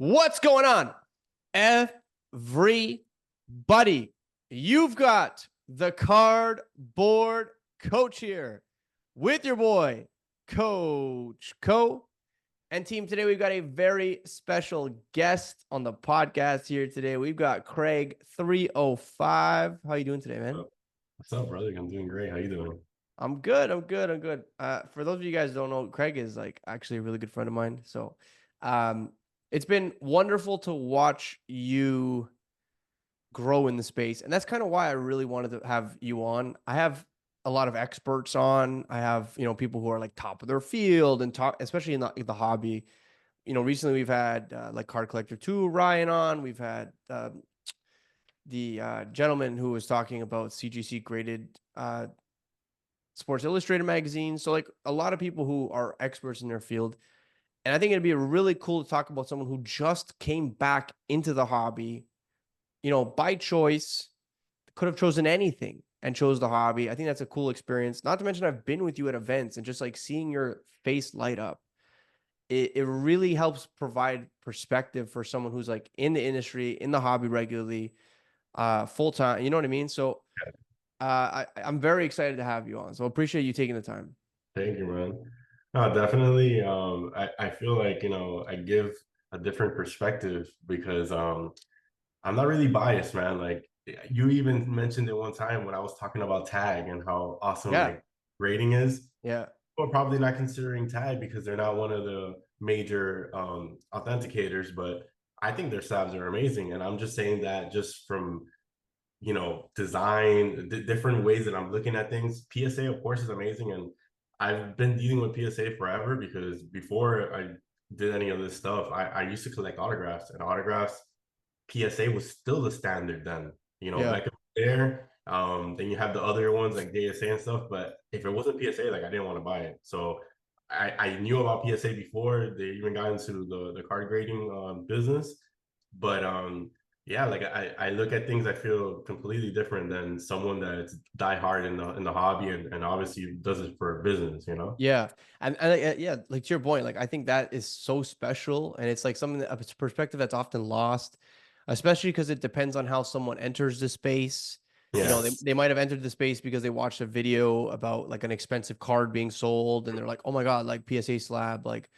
What's going on, everybody? You've got the cardboard coach here with your boy, Coach Co. And team, today we've got a very special guest on the podcast here today. We've got KRAIG305. How you doing today, man? What's up, brother? I'm doing great. How you doing? I'm good. For those of you guys who don't know, Craig is like actually a really good friend of mine. So, it's been wonderful to watch you grow in the space, and that's kind of why I really wanted to have you on. I have a lot of experts on. I have people who are like top of their field and talk, especially in the hobby. Recently we've had like Card Collector 2 Ryan on. We've had the gentleman who was talking about CGC graded Sports Illustrated magazine. So like a lot of people who are experts in their field. And I think it'd be really cool to talk about someone who just came back into the hobby, by choice, could have chosen anything and chose the hobby. I think that's a cool experience. Not to mention I've been with you at events and just like seeing your face light up. It really helps provide perspective for someone who's like in the industry, in the hobby regularly, full time. You know what I mean? So I'm very excited to have you on. So appreciate you taking the time. Thank you, man. No, definitely. I feel like, I give a different perspective because I'm not really biased, man. Like you even mentioned it one time when I was talking about tag and how awesome Yeah. like rating is. Yeah. People are probably not considering tag because they're not one of the major authenticators, but I think their slabs are amazing. And I'm just saying that just from design, different ways that I'm looking at things. PSA, of course, is amazing. And I've been dealing with PSA forever because before I did any of this stuff, I used to collect autographs, and autographs, PSA was still the standard then, Yeah. back there. Then you have the other ones like JSA and stuff. But if it wasn't PSA, like I didn't want to buy it. So I knew about PSA before they even got into the card grading business. But yeah, like I look at things, I feel completely different than someone that's die hard in the hobby and obviously does it for a business. Yeah. And yeah, like to your point, like I think that is so special, and it's like something that it's a perspective that's often lost, especially because it depends on how someone enters the space. Yeah. They might have entered the space because they watched a video about like an expensive card being sold and they're like, "Oh my God, like PSA slab." Like,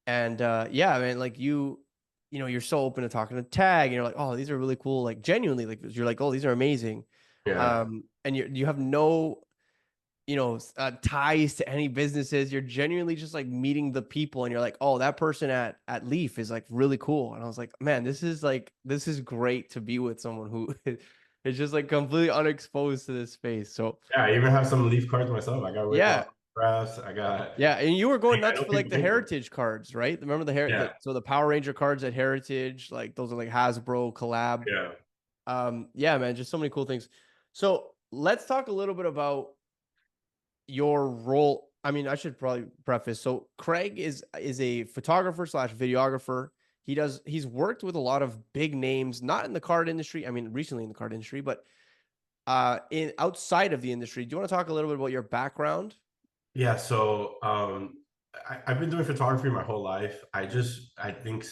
and yeah, man, like you're so open to talking to tag and you're like, "Oh, these are really cool." Like genuinely, like you're like, "Oh, these are amazing." Yeah. And you have no ties to any businesses. You're genuinely just like meeting the people, and you're like, oh, that person at Leaf is like really cool. And I was like, man, this is great to be with someone who is just like completely unexposed to this space. So Yeah, I even have some leaf cards myself. I got Rick yeah, off graphs. I got yeah, and you were going I nuts know for like people the hate them. Heritage cards, right? Remember Yeah. so the Power Ranger cards at Heritage, like those are like Hasbro collab. Yeah. Yeah, man, just so many cool things. So let's talk a little bit about your role. I mean, I should probably preface. So Craig is a photographer slash videographer. He's worked with a lot of big names, not in the card industry. I mean, recently in the card industry, but in outside of the industry. Do you want to talk a little bit about your background? Yeah, so I've been doing photography my whole life. I think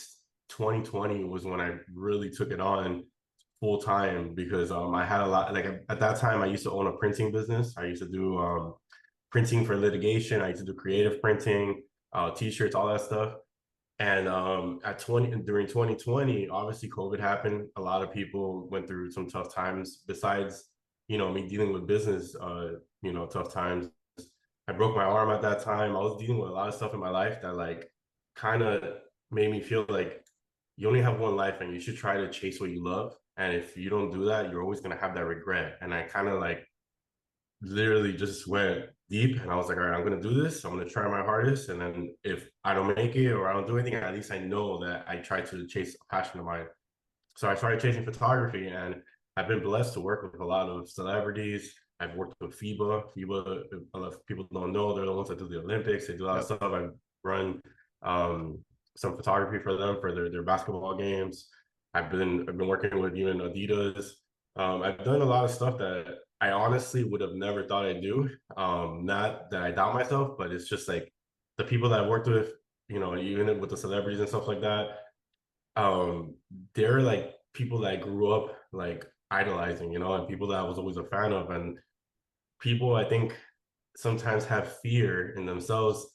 2020 was when I really took it on full time because I had a lot, like at that time I used to own a printing business. I used to do printing for litigation. I used to do creative printing, t-shirts, all that stuff. And at 20 during 2020, obviously COVID happened. A lot of people went through some tough times besides, me dealing with business, tough times. I broke my arm at that time. I was dealing with a lot of stuff in my life that like kind of made me feel like you only have one life and you should try to chase what you love. And if you don't do that, you're always gonna have that regret. And I kind of like literally just went deep and I was like, all right, I'm gonna do this. I'm gonna try my hardest. And then if I don't make it or I don't do anything, at least I know that I tried to chase a passion of mine. So I started chasing photography, and I've been blessed to work with a lot of celebrities. I've worked with FIBA. FIBA, a lot of people don't know, they're the ones that do the Olympics. They do a lot of Yep. stuff. I've run some photography for them for their basketball games. I've been working with even Adidas. I've done a lot of stuff that I honestly would have never thought I'd do. Not that I doubt myself, but it's just like the people that I worked with, even with the celebrities and stuff like that. um, they're like people that I grew up like idolizing, and people that I was always a fan of. And people, I think, sometimes have fear in themselves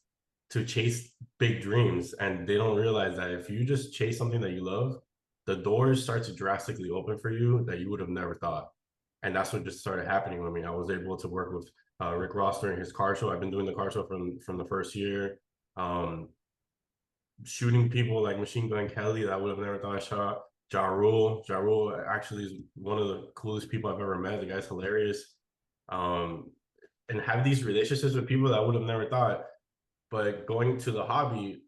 to chase big dreams, and they don't realize that if you just chase something that you love, the doors start to drastically open for you that you would have never thought. And that's what just started happening with me. I was able to work with Rick Ross during his car show. I've been doing the car show from the first year. Um, Shooting people like Machine Gun Kelly that I would have never thought I shot. Ja Rule actually is one of the coolest people I've ever met. The guy's hilarious. Um, and have these relationships with people that I would have never thought. But going to the hobby,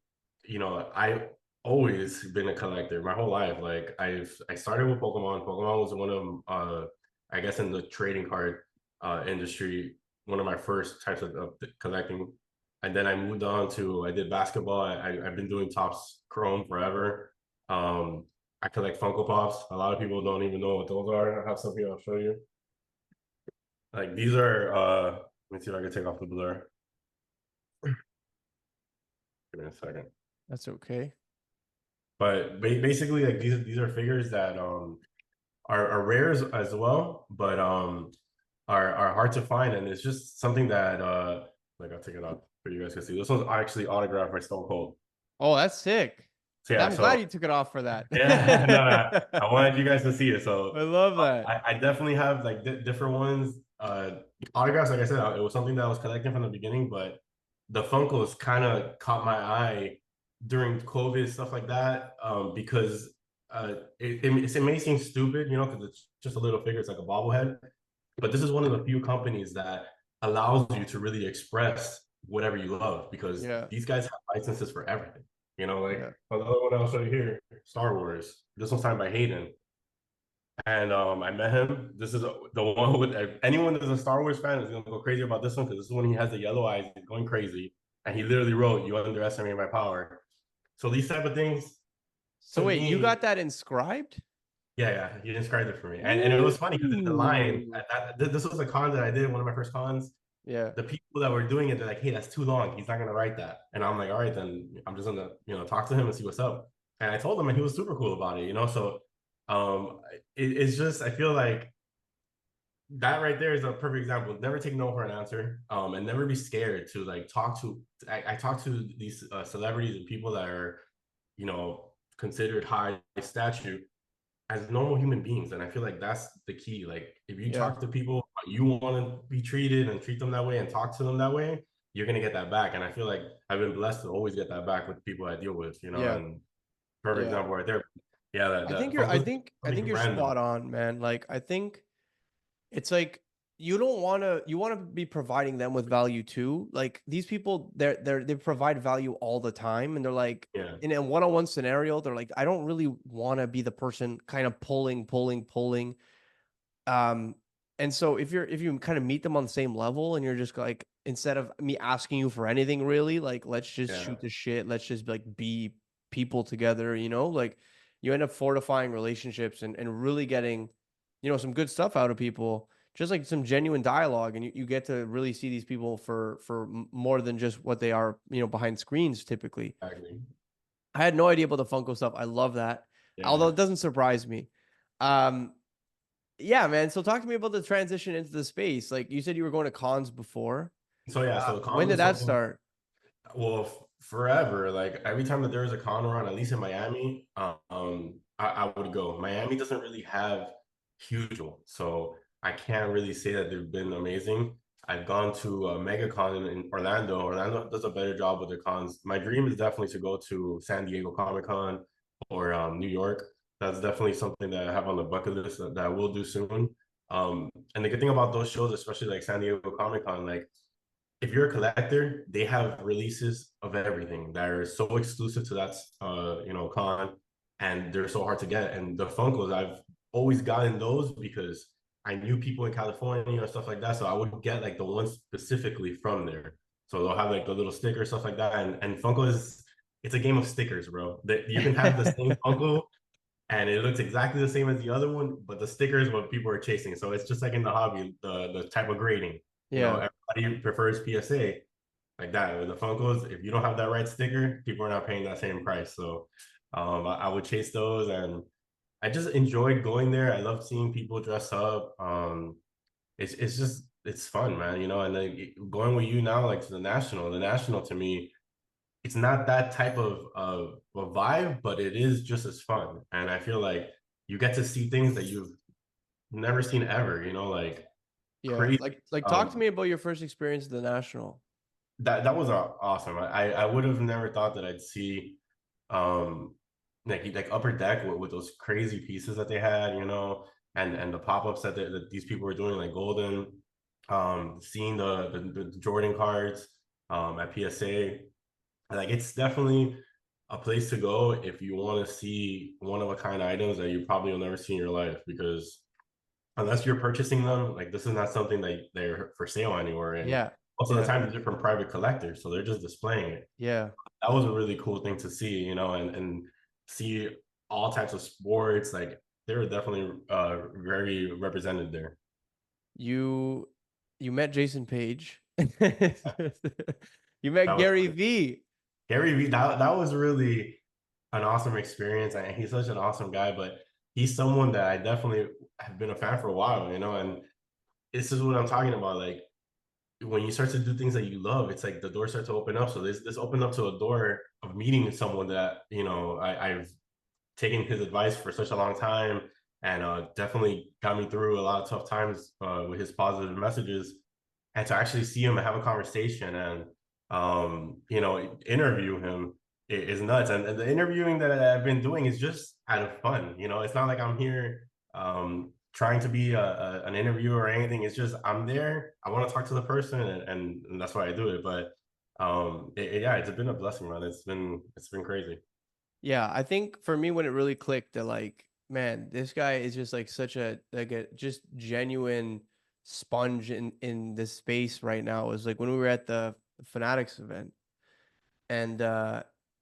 I always been a collector my whole life. Like I started with Pokemon. Pokemon was one of I guess in the trading card industry, one of my first types of collecting. And then I moved on to I did basketball. I've been doing Topps Chrome forever. Um, I collect Funko Pops. A lot of people don't even know what those are. I have something I'll show you. Like these are let me see if I can take off the blur. Give me a second. That's okay. But basically, like these are figures that are rares as well, but are hard to find, and it's just something that like I'll take it off for you guys to see. This one's actually autographed by Stone Cold. Oh, that's sick. So yeah, I'm glad so you took it off for that. yeah, no, I wanted you guys to see it. So I love that. I definitely have like different ones. Autographs, like I said, it was something that I was collecting from the beginning, but the Funkos kind of caught my eye during COVID, stuff like that, because it may seem stupid, because it's just a little figure, it's like a bobblehead. But this is one of the few companies that allows you to really express whatever you love, because Yeah. these guys have licenses for everything. Like Yeah. another one I'll show you here, Star Wars. This one's signed by Hayden. And I met him. This is the one with anyone that's a Star Wars fan is gonna go crazy about this one, because this is when he has the yellow eyes, he's going crazy, and he literally wrote, "You underestimate my power." So these type of things So to wait, you me, got that inscribed? yeah, he described it for me, and it was funny because in the line, Ooh. this was a con that I did, one of my first cons. Yeah. The people that were doing it, they're like, "Hey, that's too long. He's not gonna write that." And I'm like, "All right, then I'm just gonna talk to him and see what's up." And I told him, and he was super cool about it. So um, it's just I feel like that right there is a perfect example. Never take no for an answer, and never be scared to like talk to. I talk to these celebrities and people that are, considered high stature as normal human beings, and I feel like that's the key. Like if you Yeah. talk to people, you want to be treated and treat them that way and talk to them that way, you're gonna get that back. And I feel like I've been blessed to always get that back with people I deal with. Yeah. And perfect Yeah. example right there. Yeah, I that think you're I Funko's think I think something you're random. spot on, man. Like I think it's like you want to be providing them with value too. Like these people they provide value all the time, and they're like Yeah, in a one-on-one scenario, they're like I don't really want to be the person kind of pulling. Um, and so if you kind of meet them on the same level and you're just like, instead of me asking you for anything really, like let's just yeah, shoot the shit. Let's just like be people together, like you end up fortifying relationships and really getting, some good stuff out of people, just like some genuine dialogue. And you get to really see these people for more than just what they are, behind screens typically. exactly. I had no idea about the Funko stuff. I love that. Although Yeah. it doesn't surprise me. Um, yeah, man. So talk to me about the transition into the space. Like you said, you were going to cons before. So yeah, so the When cons did is that something. start? Well, forever. Like every time that there was a con around, at least in Miami, I would go. Miami doesn't really have huge ones, so I can't really say that they've been amazing. I've gone to a mega con in Orlando. Orlando does a better job with their cons. My dream is definitely to go to San Diego Comic Con or New York. That's definitely something that I have on the bucket list that I will do soon. And the good thing about those shows, especially like San Diego Comic Con, like if you're a collector, they have releases of everything that are so exclusive to that con, and they're so hard to get. And the Funkos, I've always gotten those because I knew people in California and stuff like that, so I would get like the ones specifically from there. So they'll have like the little sticker stuff like that, and Funko is it's a game of stickers, bro. That you can have the same Funko and it looks exactly the same as the other one, but the sticker is what people are chasing. So it's just like in the hobby, the type of grading. Yeah. Everybody prefers PSA like that. With the Funkos, if you don't have that right sticker, people are not paying that same price. So I would chase those, and I just enjoyed going there. I love seeing people dress up. It's just it's fun, man. You know, and then going with you now, like to the national to me, it's not that type of a vibe, but it is just as fun. And I feel like you get to see things that you've never seen ever. You know, like Yeah. crazy. Like talk to me about your first experience at the national. That was awesome. I would have never thought that I'd see um like upper deck with those crazy pieces that they had, you know, and the pop-ups that these people were doing, like Golden, seeing the Jordan cards at PSA. Like it's definitely a place to go if you want to see one of a kind items that you probably will never see in your life, because unless you're purchasing them, like this is not something that they're for sale anywhere. And Yeah. most of the Yeah. time, they're from private collectors, so they're just displaying it. Yeah. That was a really cool thing to see, you know, and see all types of sports. Like they were definitely very represented there. You you met Jason Page. You met That was Gary fun. V. Gary Vee. That was really an awesome experience, and he's such an awesome guy. But he's someone that I definitely have been a fan for a while, you know. And this is what I'm talking about. Like when you start to do things that you love, it's like the doors start to open up. So this opened up to a door of meeting someone that, you know, I've taken his advice for such a long time, and definitely got me through a lot of tough times with his positive messages. And to actually see him and have a conversation and you know, interview him is nuts. And the interviewing that I've been doing is just out of fun. You know, it's not like I'm here trying to be an interviewer or anything. It's just I'm there. I want to talk to the person, and that's why I do it. But yeah, it's been a blessing, man. It's been crazy. Yeah, I think for me when it really clicked that like, man, this guy is just like such a just genuine sponge in this space right now is like when we were at the Fanatics event. And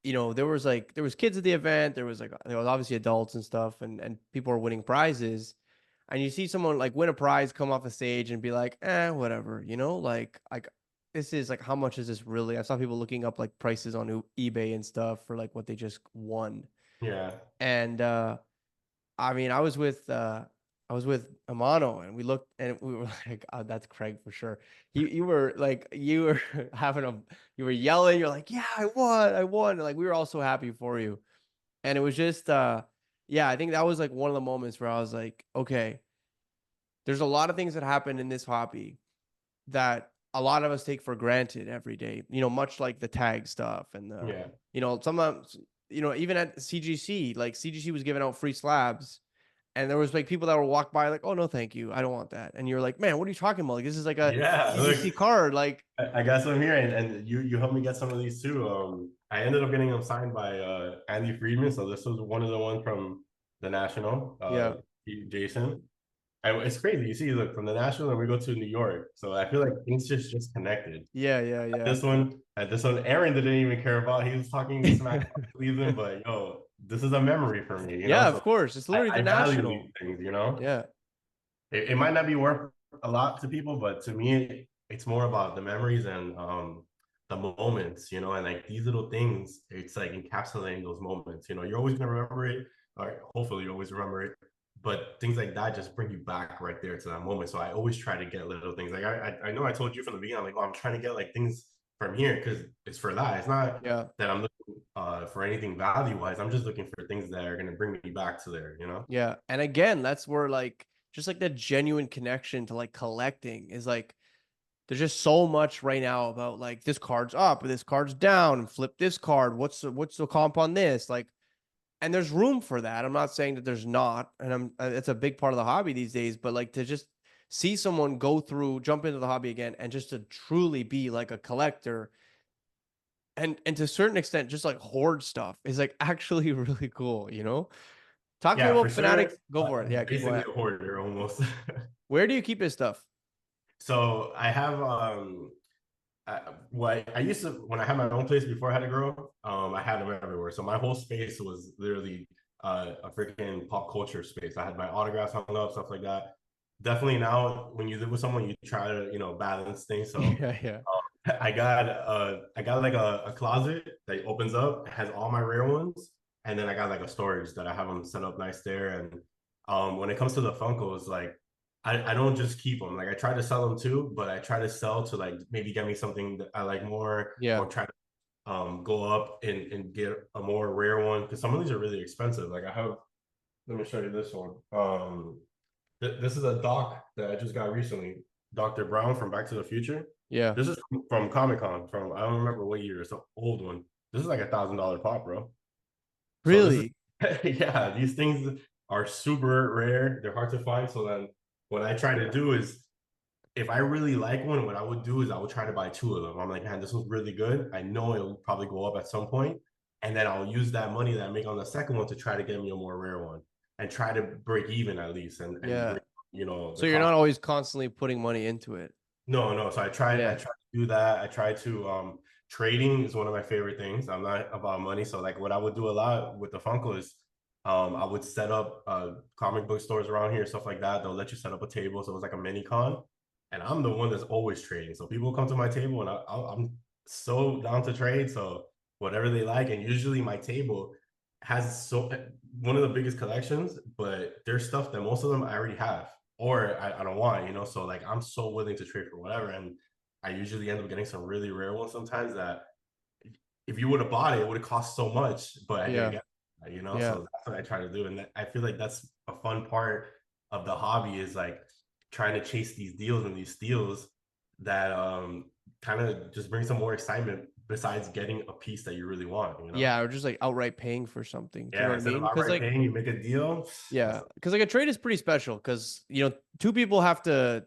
you know, there was kids at the event, there was obviously adults and stuff, and people were winning prizes. And you see someone like win a prize, come off a stage and be like, whatever, you know, like this is like how much is this really? I saw people looking up like prices on eBay and stuff for like what they just won. Yeah. And I mean, I was with Amano and we looked and we were like, oh, that's Craig for sure. You were like you were having a you were yelling, you're like, yeah, I won. And, like we were all so happy for you. And it was just yeah, I think that was like one of the moments where I was like, okay, there's a lot of things that happen in this hobby that a lot of us take for granted every day. You know, much like the tag stuff and the, Yeah. you know, sometimes, you know, even at CGC, like CGC was giving out free slabs, and there was like people that would walk by like, oh no, thank you, I don't want that. And you're like, man, what are you talking about? Like this is like a Yeah. Look, CGC card, like I got some here, and you helped me get some of these too. I ended up getting them signed by Andy Friedman, so this was one of the ones from the National, yeah, Jason. It's crazy. You see, look, from the National, and we go to New York, so I feel like things just connected. yeah, yeah, yeah, At this one, Aaron didn't even care about. He was talking smack about Cleveland, but yo, this is a memory for me, you know. yeah. Of So course, it's literally the I value these national. things, you know. Yeah, It might not be worth a lot to people, but to me, it's more about the memories and the moments, you know, and like these little things, it's like encapsulating those moments. You know, you're always gonna remember it, or hopefully you always remember it. But things like that just bring you back right there to that moment. So I always try to get little things. Like I know I told you from the beginning, I'm like, oh, I'm trying to get like things from here because it's for that. It's not yeah. that I'm looking for anything value wise. I'm just looking for things that are gonna bring me back to there, you know? Yeah. And again, that's where like just like the genuine connection to like collecting is like there's just so much right now about like this card's up, this card's down, and flip this card. What's the comp on this? Like, and there's room for that. I'm not saying that there's not, and it's a big part of the hobby these days, but like to just see someone go through, jump into the hobby again, and just to truly be like a collector and to a certain extent just like hoard stuff is like actually really cool, you know? Talk to me Yeah, for about sure. Fanatics. Go for it. Yeah, keep Basically going. a hoarder almost. Where do you keep his stuff? So I have what I used to when I had my own place before I had a girl, I had them everywhere. So my whole space was literally a freaking pop culture space. I had my autographs hung up, stuff like that. Definitely now, when you live with someone, you try to balance things. So Yeah, yeah. I got like a closet that opens up, has all my rare ones, and then I got like a storage that I have them set up nice there. And when it comes to the Funkos, like I don't just keep them. Like I try to sell them too, but I try to sell to like maybe get me something that I like more, Yeah. or try to go up and get a more rare one, because some of these are really expensive. Like I have, let me show you this one. This is a doc that I just got recently. Dr. Brown from Back to the Future. Yeah. This is from Comic Con. From, I don't remember what year. It's an old one. This is like $1,000 pop, bro. So this is Really? yeah. These things are super rare. They're hard to find. So then what I try to do is, if I really like one, what I would do is I would try to buy two of them. I'm like, man, this one's really good. I know it'll probably go up at some point, and then I'll use that money that I make on the second one to try to get me a more rare one and try to break even at least, and Yeah. bring, you know, the So you're cost. not always constantly putting money into it. No, no. So I Yeah. try to do that. I try to trading is one of my favorite things. I'm not about money. So like what I would do a lot with the Funko is I would set up comic book stores around here, stuff like that. They'll let you set up a table. So it was like a mini con. And I'm the one that's always trading. So people come to my table and I'm so down to trade. So whatever they like. And usually my table has so one of the biggest collections, but there's stuff that most of them I already have, or I don't want, you know. So like I'm so willing to trade for whatever. And I usually end up getting some really rare ones sometimes that if you would have bought it, it would have cost so much, but I didn't Yeah. get it, you know. Yeah. So that's what I try to do. And I feel like that's a fun part of the hobby, is like trying to chase these deals and these steals that kind of just bring some more excitement besides getting a piece that you really want, you know. Yeah. Or just like outright paying for something. Do you know Yeah, what I instead of mean? Because outright like, paying, you make a deal. yeah, because like a trade is pretty special because two people have to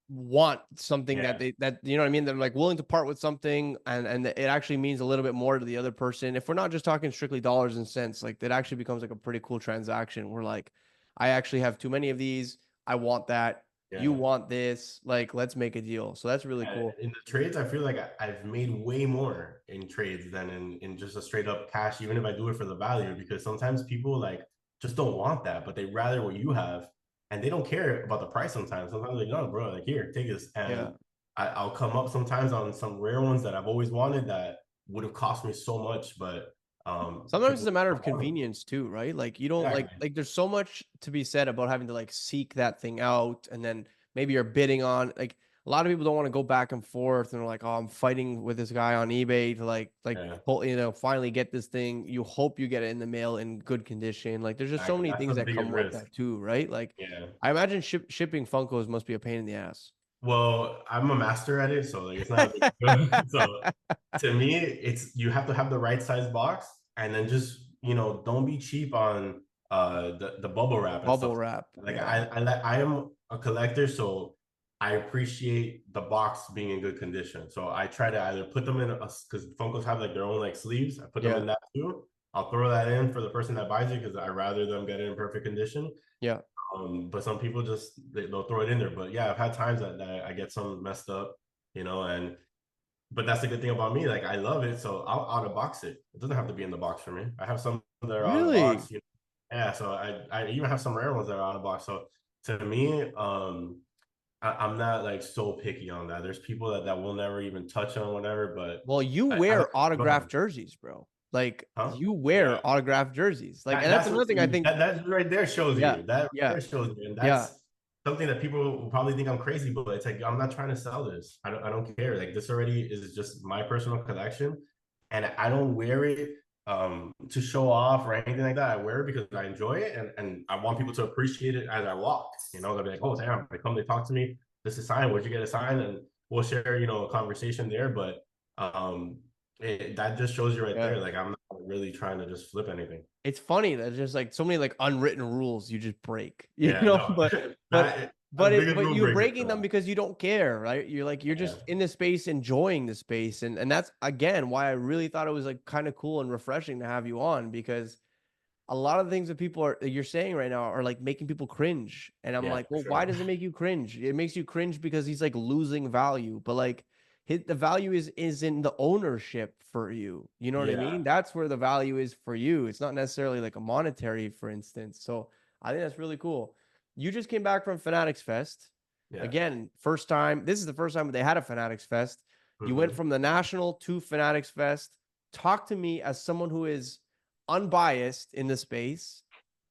want something that Yeah, that you know what I mean. They're like willing to part with something, and it actually means a little bit more to the other person. If we're not just talking strictly dollars and cents, like that actually becomes like a pretty cool transaction. We're like, I actually have too many of these. I want that. You yeah. want this. Like, let's make a deal. So that's really Yeah, cool. in the trades, I feel like I've made way more in trades than in just a straight up cash, even if I do it for the value, because sometimes people like just don't want that, but they rather what you have, and they don't care about the price sometimes. Sometimes like, no, bro, like here, take this. Yeah. And I'll come up sometimes on some rare ones that I've always wanted that would have cost me so much, but Sometimes it's people a matter of don't want them. convenience too, right? Like you don't Exactly. like there's so much to be said about having to like seek that thing out and then maybe you're bidding on like a lot of people don't want to go back and forth and they're like, "Oh, I'm fighting with this guy on eBay to Yeah. finally get this thing." You hope you get it in the mail in good condition. Like there's just so Exactly. many That's things the that biggest come with risk. that too, right? Like Yeah. I imagine shipping Funkos must be a pain in the ass. Well, I'm a master at it, so like it's not a big deal. So to me, it's you have to have the right size box, and then just don't be cheap on the bubble wrap and Bubble stuff. wrap. Like Yeah. I am a collector, so I appreciate the box being in good condition. So I try to either put them in a, because Funkos have like their own like sleeves. I put them Yeah. in that too. I'll throw that in for the person that buys it because I rather them get it in perfect condition. Yeah. But some people just they'll throw it in there. But yeah, I've had times that I get some messed up, and but that's the good thing about me. Like I love it, so I'll out of box it. It doesn't have to be in the box for me. I have some that are out of Really? box. Yeah. So I even have some rare ones that are out of box. So to me, I'm not like so picky on that. There's people that will never even touch on whatever, but Well, you I like wear go ahead. autographed jerseys, bro. Like Huh? you Yeah. wear autographed jerseys. Like, and that's That's another what thing I think. that right there shows Yeah, you. That right yeah, there shows you, and yeah. that's something that people will probably think I'm crazy, but it's like I'm not trying to sell this. I don't care. Like this already is just my personal collection, and I don't wear it to show off or anything like that. I wear it because I enjoy it, and I want people to appreciate it as I walk. They'll be like, "Oh, damn!" They come, they talk to me. This is signed. Where'd you get a sign? And we'll share, a conversation there. But that just shows you right Yeah. there. Like I'm not really trying to just flip anything. It's funny that there's like so many like unwritten rules you just break, Yeah, no, but that I'm the biggest but rule you're breaker for breaking them that. because you don't care, right? You're Yeah, just in the space enjoying the space, and that's again why I really thought it was like kind of cool and refreshing to have you on because a lot of the things that people are you're saying right now are like making people cringe. And I'm yeah, like, for well, why sure. does it make you cringe? It makes you cringe because he's like losing value. But like the value is in the ownership for you. You know what I Yeah, mean? That's where the value is for you. It's not necessarily like a monetary, for instance. So I think that's really cool. You just came back from Fanatics Fest. yeah. Again, first time. This is the first time they had a Fanatics Fest. You went Hmm. from the National to Fanatics Fest. Talk to me as someone who is unbiased in the space,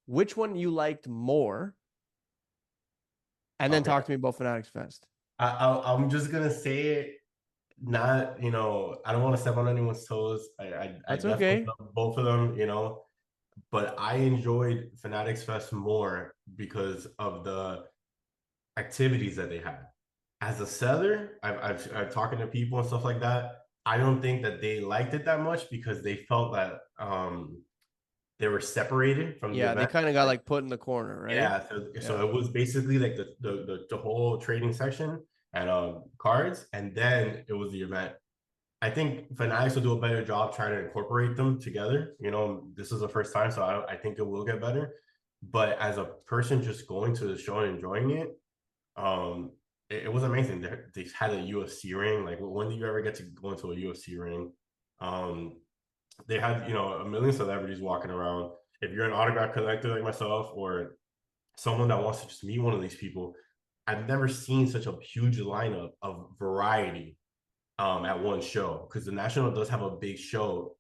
which one you liked more, and then Okay. talk to me about Fanatics Fest. I'm just gonna say it. Not, I don't want to step on anyone's toes. I That's definitely okay. love both of them, but I enjoyed Fanatics Fest more because of the activities that they had. As a seller, I've talking to people and stuff like that. I don't think that they liked it that much because they felt that they were separated from the Yeah, they event. kind of got like put in the corner, right? Yeah, so Yeah. it was basically like the whole trading section and cards, and then it was the event. I think Fanatics will do a better job trying to incorporate them together. This is the first time, so I think it will get better. But as a person just going to the show and enjoying it, um, it was amazing. They had a UFC ring. Like, when do you ever get to go into a UFC ring? Um, they had, a million celebrities walking around. If you're an autograph collector like myself, or someone that wants to just meet one of these people, I've never seen such a huge lineup of variety at one show, because the National does have a big show,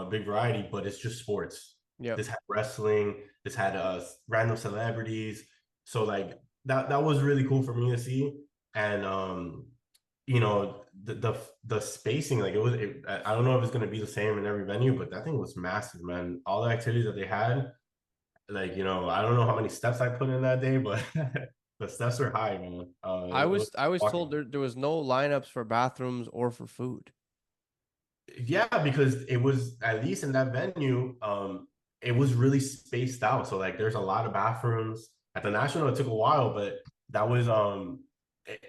big variety, but it's just sports. Yep. This had wrestling, this had random celebrities. So like that was really cool for me to see. And the spacing, like I don't know if it's gonna be the same in every venue, but that thing was massive, man. All the activities that they had, like, I don't know how many steps I put in that day, but the steps were high, man. I It was was I was told walking. there was no lineups for bathrooms or for food. Yeah, because it was, at least in that venue, it was really spaced out. So like there's a lot of bathrooms. At the National, it took a while, but that was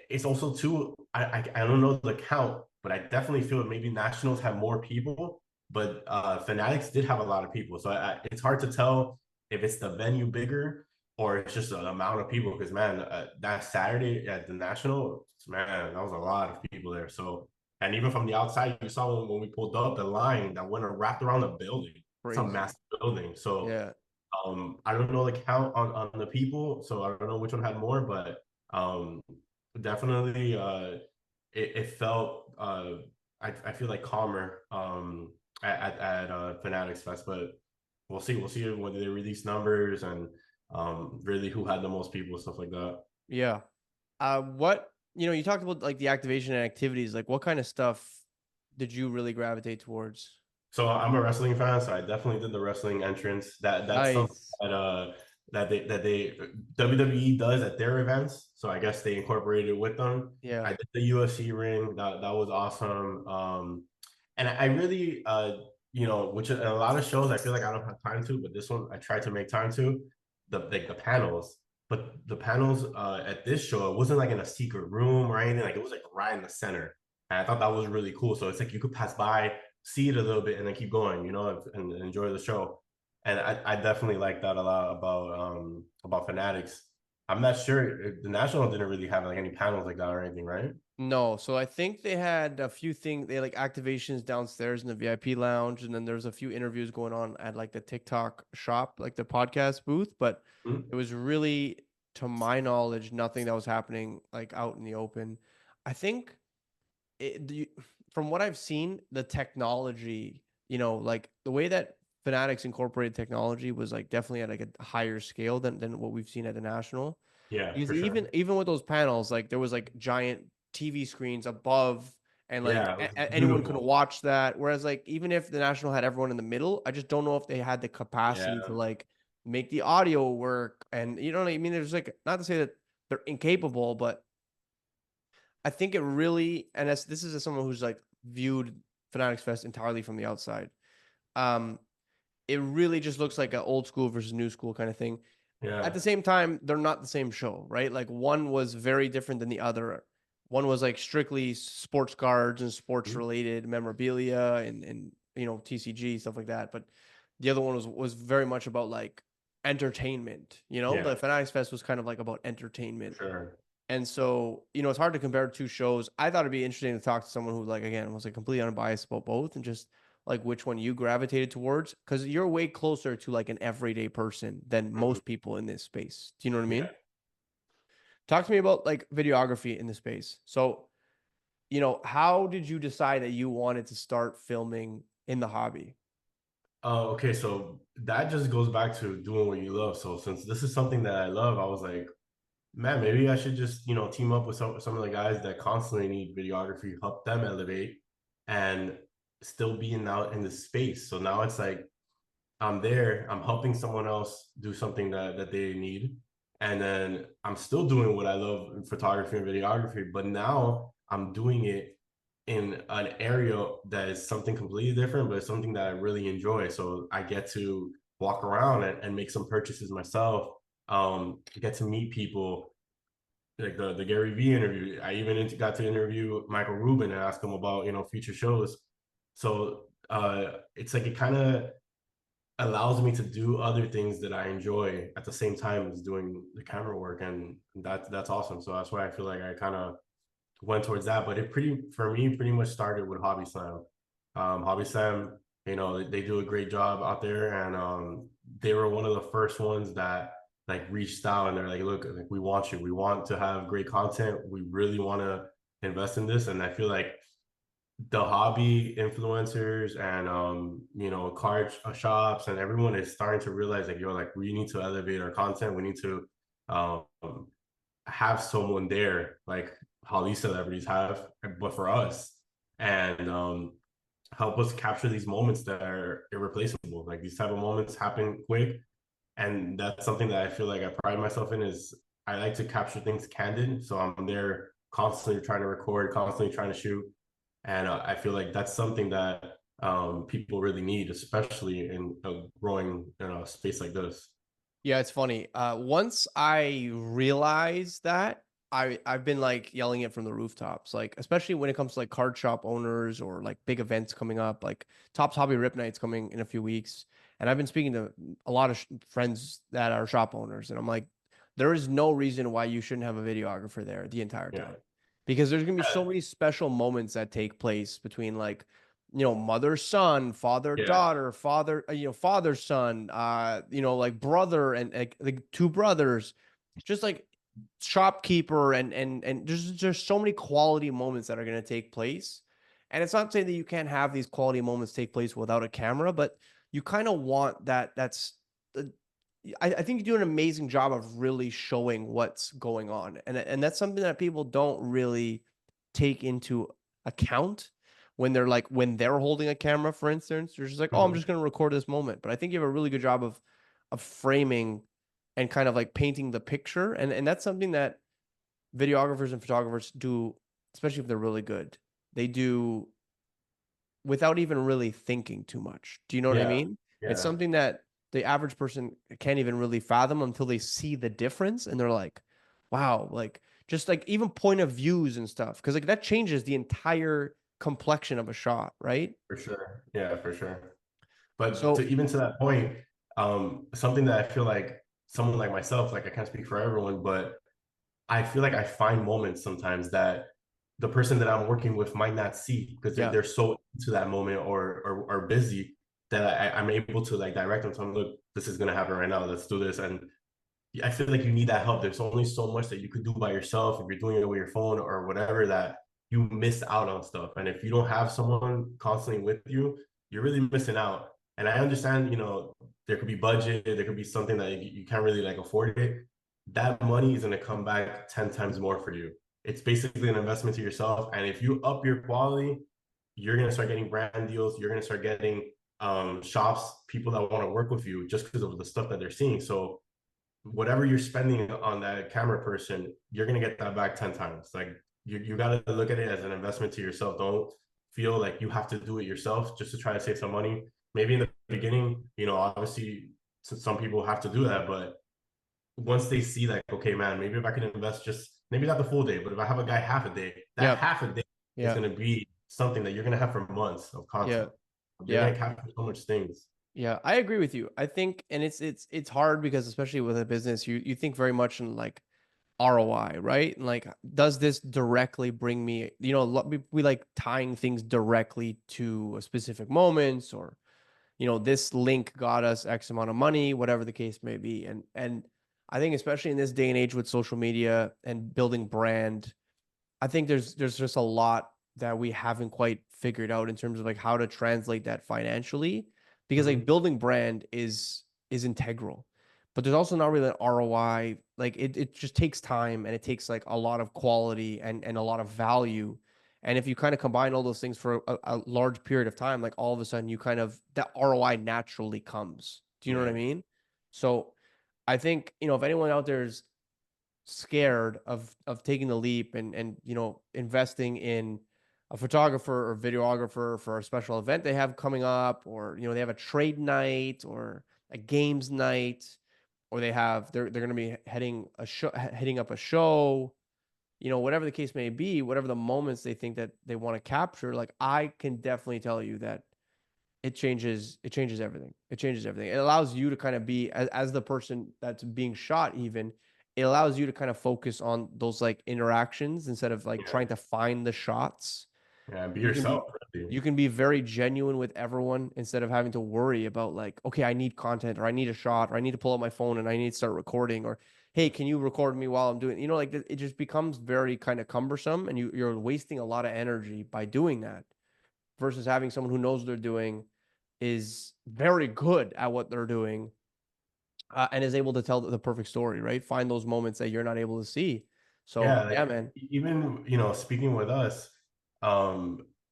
it's also too, I don't know the count, but I definitely feel maybe Nationals have more people, but Fanatics did have a lot of people. So it's hard to tell if it's the venue bigger or it's just the amount of people. Because man, that Saturday at the National, man, that was a lot of people there. So, and even from the outside, you saw when we pulled up the line that went wrapped around the building. It's a Crazy. massive building. So Yeah. I don't know the count on the people, so I don't know which one had more, but definitely it felt I feel like calmer at Fanatics Fest, but we'll see when they release numbers and really who had the most people, stuff like that. Yeah. What you talked about like the activation and activities. Like, what kind of stuff did you really gravitate towards? So I'm a wrestling fan, so I definitely did the wrestling entrance. That's something Nice. that WWE does at their events. So I guess they incorporated it with them. Yeah. I did the UFC ring. That was awesome. And I really which in a lot of shows I feel like I don't have time to, but this one I tried to make time to. The panels. But the panels at this show, it wasn't like in a secret room or anything. Like, it was like right in the center. And I thought that was really cool. So it's like you could pass by, see it a little bit, and then keep going, and enjoy the show. And I definitely like that a lot about Fanatics. I'm not sure if the National didn't really have like any panels like that or anything, right? No, so I think they had a few things. They had, like, activations downstairs in the VIP lounge, and then there's a few interviews going on at like the TikTok shop, like the podcast booth. But it Mhm. was really, to my knowledge, nothing that was happening like out in the open. I think from what I've seen, the technology, like the way that Fanatics incorporated technology was like definitely at like a higher scale than what we've seen at the National. Yeah, Because for sure. even with those panels, like there was like giant TV screens above, and like Yeah, it was anyone could beautiful. watch that. Whereas like even if the National had everyone in the middle, I just don't know if they had the capacity to Yeah. like make the audio work. And you know what I mean? There's like, not to say that they're incapable, but I think it really, and this is as someone who's like viewed Fanatics Fest entirely from the outside. Um, it really just looks like an old school versus new school kind of thing. At Yeah. the same time, they're not the same show, right? Like, one was very different than the other. One was like strictly sports cards and sports Mhm. related memorabilia and TCG stuff like that. But the other one was very much about like entertainment. The Yeah, Fanatics Fest was kind of like about for entertainment. sure. And so, it's hard to compare two shows. I thought it'd be interesting to talk to someone who, like, again, was like completely unbiased about both, and just like which one you gravitated towards, because you're way closer to like an everyday person than Mhm. most people in this space. Do you know what I mean? Yeah. Talk to me about like videography in the space. So, how did you decide that you wanted to start filming in the hobby? Okay, so that just goes back to doing what you love. So since this is something that I love, I was like, man, maybe I should just, team up with some of the guys that constantly need videography, help them elevate and still being out in the space. So now it's like I'm there, I'm helping someone else do something that they need. And then I'm still doing what I love in photography and videography, but now I'm doing it in an area that is something completely different, but it's something that I really enjoy. So I get to walk around and make some purchases myself, get to meet people like the Gary V interview. I even got to interview Michael Rubin and ask him about future shows. So it's like it kind of allows me to do other things that I enjoy at the same time as doing the camera work, and that's awesome. So that's why I feel like I kind of went towards that. But it for me pretty much started with Hobby Slam. Hobby Slam, they do a great job out there, and they were one of the first ones that like reached out and they're like, look, like, we want you. We want to have great content. We really want to invest in this, and I feel like the hobby influencers and card shops and everyone is starting to realize like, yo, like we need to elevate our content. We need to um have someone there like how these celebrities have, but for us, and help us capture these moments that are irreplaceable. Like these type of moments happen quick, and that's something that I feel like I pride myself in. Is I like to capture things candid, so I'm there constantly trying to record, constantly trying to shoot, and I feel like that's something that people really need, especially in a growing space like this. Yeah, it's funny. Once I realized that, I've been like yelling it from the rooftops, like especially when it comes to like card shop owners or like big events coming up, like Topps Hobby Rip Night's coming in a few weeks, and I've been speaking to a lot of friends that are shop owners, and I'm like, there is no reason why you shouldn't have a videographer there the entire Yeah. time, because there's gonna be so many special moments that take place between like mother son, father Yeah, daughter, father father son, like brother and like two brothers, just like shopkeeper, and there's so many quality moments that are going to take place. And it's not saying that you can't have these quality moments take place without a camera, but you kind of want that. I think you do an amazing job of really showing what's going on, and that's something that people don't really take into account when they're holding a camera, for instance. They're just like, oh, I'm mm-hmm. just going to record this moment. But I think you have a really good job of framing and kind of like painting the picture, and that's something that videographers and photographers do, especially if they're really good. They do without even really thinking too much. Do you know what I Yeah, mean? It's yeah, something that the average person can't even really fathom until they see the difference and they're like, wow, like just like even point of views and stuff. Cause like that changes the entire complexion of a shot, right? for sure. Yeah, for sure. But So to that point, something that I feel like someone like myself, like I can't speak for everyone, but I feel like I find moments sometimes that the person that I'm working with might not see because yeah. they're so into that moment or busy that I'm able to like direct them to them, look, this is gonna happen right now. Let's do this. And I feel like you need that help. There's only so much that you could do by yourself if you're doing it with your phone or whatever, that you miss out on stuff. And if you don't have someone constantly with you, you're really missing out. And I understand, there could be budget, there could be something that you can't really like afford it. That money is going to come back 10 times more for you. It's basically an investment to yourself. And if you up your quality, you're going to start getting brand deals. You're going to start getting shops, people that want to work with you just because of the stuff that they're seeing. So whatever you're spending on that camera person, you're gonna get that back 10 times. Like you gotta look at it as an investment to yourself. Don't feel like you have to do it yourself just to try to save some money. Maybe in the beginning, obviously some people have to do that, but once they see like, okay, man, maybe if I can invest just maybe not the full day, but if I have a guy half a day, that Yeah. half a day is Yeah. gonna be something that you're gonna have for months of Yeah. content. You're Yeah. gonna capture so much things. Yeah, I agree with you. I think, and it's hard because especially with a business, you think very much in like ROI, right? And like, does this directly bring me, we like tying things directly to a specific moments, or, this link got us X amount of money, whatever the case may be. And I think especially in this day and age with social media and building brand, I think there's just a lot that we haven't quite figured out in terms of like how to translate that financially. because like Mhm. building brand is integral. But there's also not really an ROI. Like it just takes time and it takes like a lot of quality and a lot of value. And if you kind of combine all those things for a large period of time, like all of a sudden you kind of that ROI naturally comes. Do you know what I Yeah. mean? So I think, if anyone out there is scared of taking the leap and investing in a photographer or videographer for a special event they have coming up, or they have a trade night or a games night, or they're going to be heading up a show, whatever the case may be, whatever the moments they think that they want to capture, like I can definitely tell you that it changes everything. It changes everything. It allows you to kind of be as the person that's being shot. Even it allows you to kind of focus on those like interactions instead of like Yeah. trying to find the shots. Yeah. Be You can yourself, be really. you can be very genuine with everyone instead of having to worry about like, okay, I need content, or I need a shot, or I need to pull up my phone and I need to start recording, or hey, can you record me while I'm doing, like it just becomes very kind of cumbersome, and you're wasting a lot of energy by doing that versus having someone who knows what they're doing, is very good at what they're doing, and is able to tell the perfect story, right? Find those moments that you're not able to see. So Yeah, yeah, like man. even speaking with us,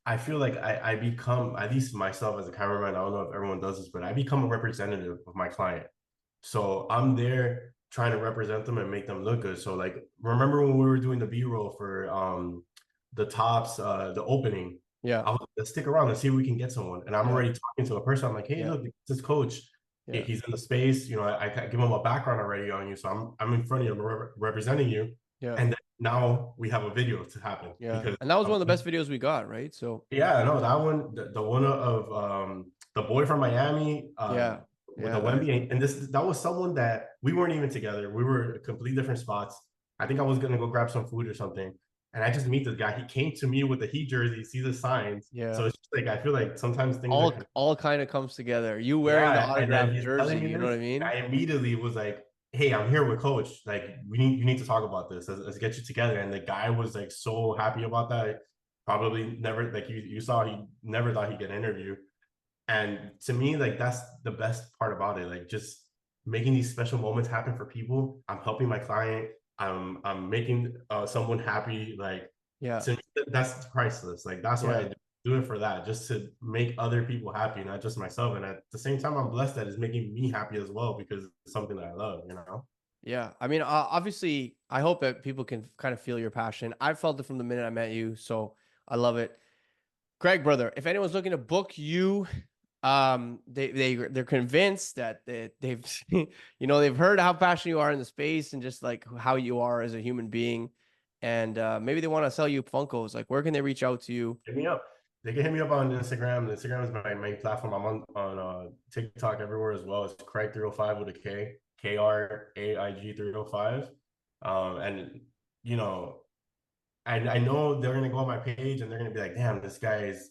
I feel like I become, at least myself as a cameraman, I don't know if everyone does this, but I become a representative of my client. So I'm there trying to represent them and make them look good. So like remember when we were doing the B-roll for the tops, the opening, Yeah, I was like, let's stick around and see if we can get someone. And I'm yeah, already talking to a person. I'm like, hey, yeah, look, this coach. yeah, He's in the space. I give him a background already on you. So I'm in front of you, representing you. yeah, And then now we have a video to happen yeah. because And that was one of the best videos we got, right? So yeah, no, that one, the one of the boy from Miami, yeah, with the yeah, man. Wemby, and this that was someone that we weren't even together. We were at completely different spots. I think I was gonna go grab some food or something, and I just meet this guy. He came to me with the Heat jersey, see the signs. Yeah. So it's just like I feel like sometimes things are All kind of comes together. You wearing the yeah, and then autographed he's jersey, telling me you know what this. I mean? I immediately was like, "Hey, I'm here with Coach. Like, you need to talk about this. Let's get you together." And the guy was like so happy about that. Probably never, like you saw, he never thought he'd get an interview. And to me, like that's the best part about it. Like just making these special moments happen for people. I'm helping my client. I'm making someone happy. Like Yeah. to me, that's priceless. Like that's why Yeah. I do it for that, just to make other people happy, not just myself. And at the same time, I'm blessed that it's making me happy as well because it's something that I love. Yeah. I mean, obviously, I hope that people can kind of feel your passion. I felt it from the minute I met you, so I love it. Craig, brother, if anyone's looking to book you, they're convinced that they've they've heard how passionate you are in the space and just like how you are as a human being, and maybe they want to sell you Funkos. Like, where can they reach out to you? Hit me up. They can hit me up on Instagram. Instagram is my main platform. I'm on TikTok everywhere as well. It's Craig305 with a K, KRAIG305. And you know, I know they're gonna go on my page and they're gonna be like, damn, this guy is,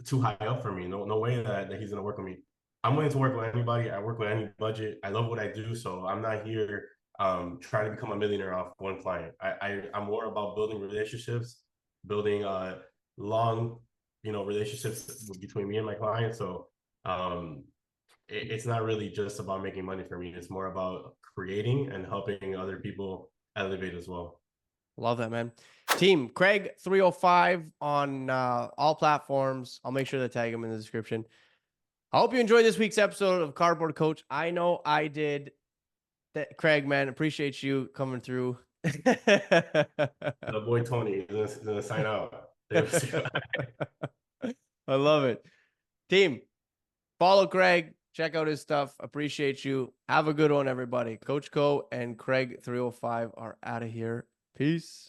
too high up for me. No way that he's gonna work with me. I'm willing to work with anybody. I work with any budget. I love what I do, so I'm not here trying to become a millionaire off one client. I'm more about building relationships, building long, relationships between me and my clients. So um it's not really just about making money for me. It's more about creating and helping other people elevate as well. Love that, man. Team Craig 305 on all platforms. I'll make sure to tag him in the description. I hope you enjoyed this week's episode of Cardboard Coach. I know I did. Craig, man, appreciate you coming through. The boy Tony is gonna sign out. I love it. Team, follow Craig. Check out his stuff. Appreciate you. Have a good one, everybody. Coach Co and Craig 305 are out of here. Peace.